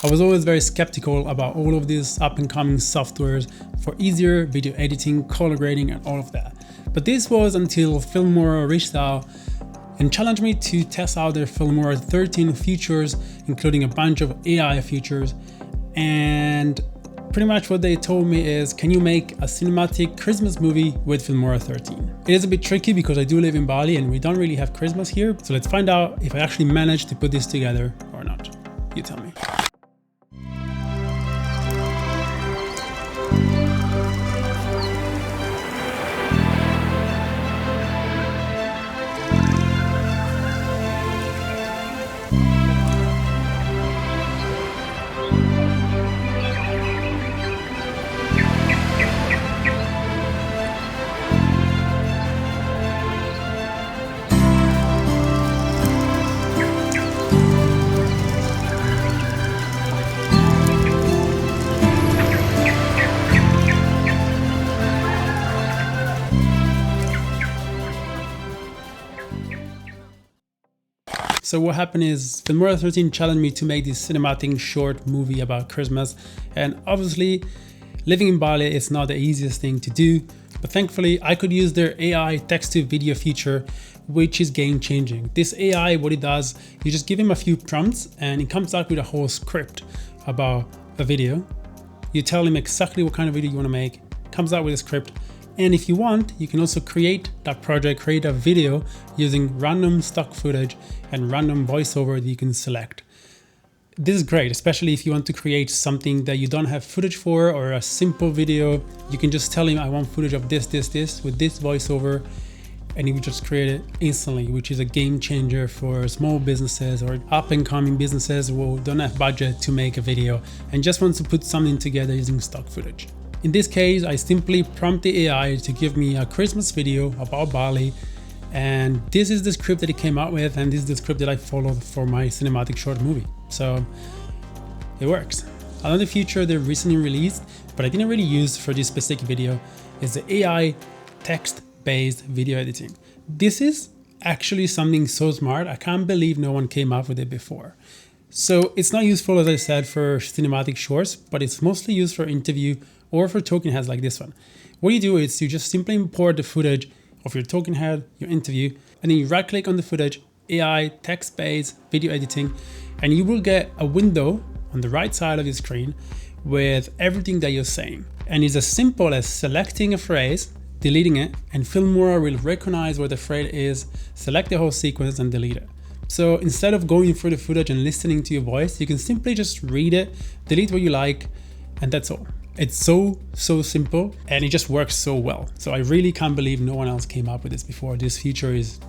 I was always very skeptical about all of these up and coming softwares for easier video editing, color grading, and all of that. But this was until Filmora reached out and challenged me to test out their Filmora 13 features, including a bunch of AI features. And pretty much what they told me is, can you make a cinematic Christmas movie with Filmora 13? It is a bit tricky because I do live in Bali and we don't really have Christmas here. So let's find out if I actually managed to put this together or not. You tell me. So what happened is Filmora 13 challenged me to make this cinematic short movie about Christmas, and obviously living in Bali is not the easiest thing to do, but thankfully I could use their AI text to video feature, which is game changing. This AI, what it does, you just give him a few prompts and it comes out with a whole script about a video. You tell him exactly what kind of video you want to make, comes out with a script. And if you want, you can also create that project, create a video using random stock footage and random voiceover that you can select. This is great, especially if you want to create something that you don't have footage for, or a simple video. You can just tell him, I want footage of this with this voiceover, and he will just create it instantly, which is a game changer for small businesses or up and coming businesses who don't have budget to make a video and just want to put something together using stock footage. In this case, I simply prompt the AI to give me a Christmas video about Bali, and this is the script that it came out with, and this is the script that I followed for my cinematic short movie. So it works. Another feature they recently released, but I didn't really use for this specific video, is the AI text-based video editing. This is actually something so smart. I can't believe no one came up with it before. So it's not useful, as I said, for cinematic shorts, but it's mostly used for interview or for talking heads like this one. What you do is you just simply import the footage of your talking head, your interview, and then you right click on the footage, AI text-based video editing, and you will get a window on the right side of your screen with everything that you're saying. And it's as simple as selecting a phrase, deleting it, and Filmora will recognize where the phrase is, select the whole sequence and delete it. So instead of going through the footage and listening to your voice, you can simply just read it, delete what you like, and that's all. It's so simple, and it just works so well. So I really can't believe no one else came up with this before. This feature it's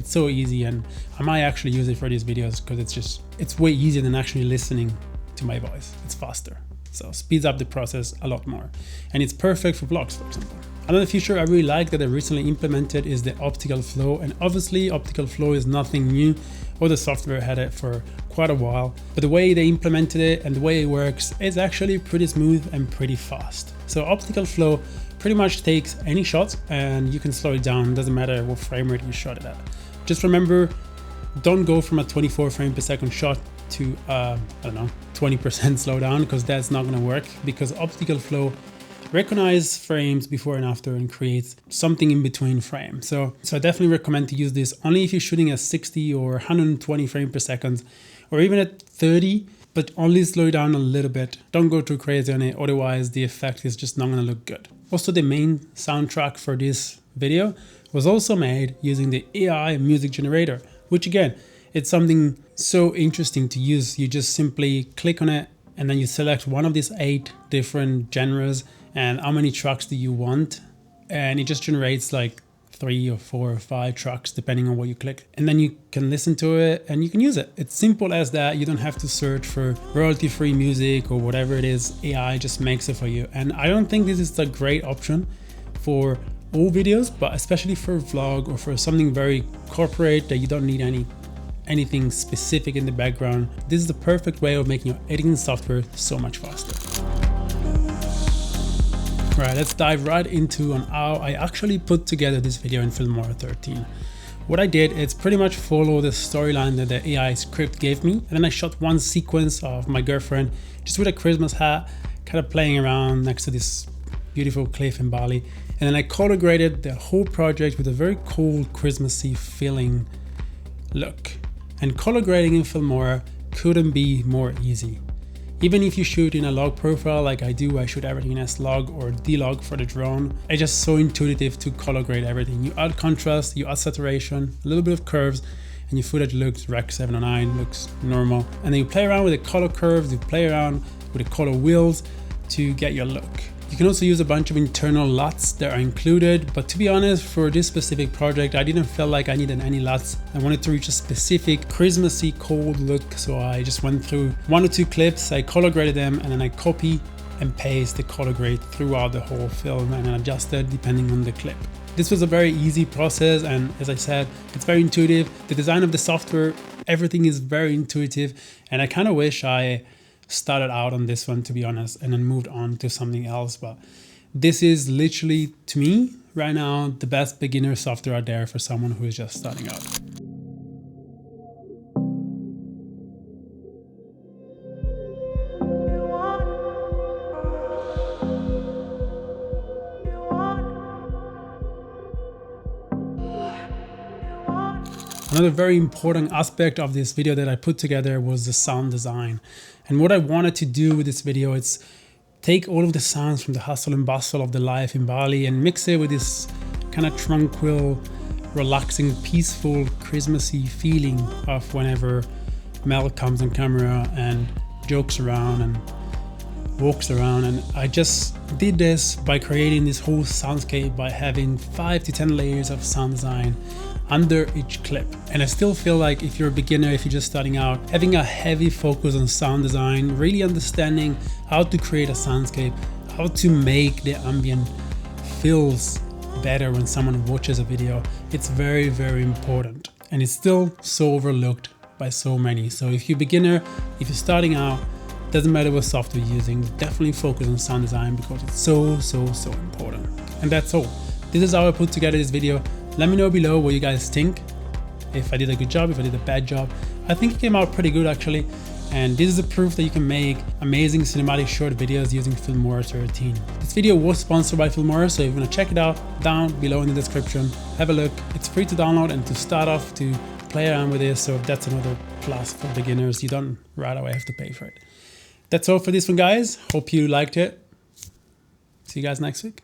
so easy, and I might actually use it for these videos because it's way easier than actually listening to my voice. It's faster. So speeds up the process a lot more. And it's perfect for vlogs, for example. Another feature I really like that I recently implemented is the Optical Flow. And obviously Optical Flow is nothing new, or the software had it for quite a while. But the way they implemented it and the way it works is actually pretty smooth and pretty fast. So Optical Flow pretty much takes any shot and you can slow it down. It doesn't matter what frame rate you shot it at. Just remember, don't go from a 24 frame per second shot to, 20% slowdown, because that's not gonna work, because Optical Flow recognize frames before and after and creates something in between frames. So I definitely recommend to use this only if you're shooting at 60 or 120 frames per second, or even at 30, but only slow down a little bit. Don't go too crazy on it, otherwise the effect is just not gonna look good. Also, the main soundtrack for this video was also made using the AI music generator, which again, it's something so interesting to use. You just simply click on it and then you select one of these 8 different genres and how many tracks do you want, and it just generates like 3 or 4 or 5 tracks depending on what you click, and then you can listen to it and you can use it. It's simple as that. You don't have to search for royalty-free music or whatever it is. AI just makes it for you, and I don't think this is a great option for all videos, but especially for a vlog or for something very corporate that you don't need anything specific in the background. This is the perfect way of making your editing software so much faster. Right, let's dive right into on how I actually put together this video in Filmora 13. what I did is pretty much follow the storyline that the AI script gave me. And then I shot one sequence of my girlfriend just with a Christmas hat, kind of playing around next to this beautiful cliff in Bali. And then I color graded the whole project with a very cold Christmassy feeling look. And color grading in Filmora couldn't be more easy. Even if you shoot in a log profile like I do, I shoot everything in S-Log or D-Log for the drone. It's just so intuitive to color grade everything. You add contrast, you add saturation, a little bit of curves, and your footage looks Rec 709, looks normal. And then you play around with the color curves, you play around with the color wheels to get your look. You can also use a bunch of internal LUTs that are included, but to be honest, for this specific project, I didn't feel like I needed any LUTs. I wanted to reach a specific Christmassy cold look, so I just went through 1 or 2 clips, I color graded them, and then I copy and paste the color grade throughout the whole film and then adjusted depending on the clip. This was a very easy process, and as I said, it's very intuitive. The design of the software, everything is very intuitive, and I kind of wish I started out on this one, to be honest, and then moved on to something else. But this is literally, to me right now, the best beginner software out there for someone who is just starting out. Another very important aspect of this video that I put together was the sound design. And what I wanted to do with this video is take all of the sounds from the hustle and bustle of the life in Bali and mix it with this kind of tranquil, relaxing, peaceful, Christmassy feeling of whenever Mel comes on camera and jokes around and walks around. And I just did this by creating this whole soundscape by having 5 to 10 layers of sound design under each clip. And I still feel like if you're a beginner, if you're just starting out, having a heavy focus on sound design, really understanding how to create a soundscape, how to make the ambient feels better when someone watches a video, it's very, very important. And it's still so overlooked by so many. So if you're a beginner, if you're starting out, doesn't matter what software you're using, definitely focus on sound design because it's so important. And that's all. This is how I put together this video. Let me know below what you guys think. If I did a good job, if I did a bad job. I think it came out pretty good actually. And this is a proof that you can make amazing cinematic short videos using Filmora 13. This video was sponsored by Filmora, so if you want to check it out, down below in the description, have a look. It's free to download and to start off to play around with this. So that's another plus for beginners. You don't right away have to pay for it. That's all for this one, guys. Hope you liked it. See you guys next week.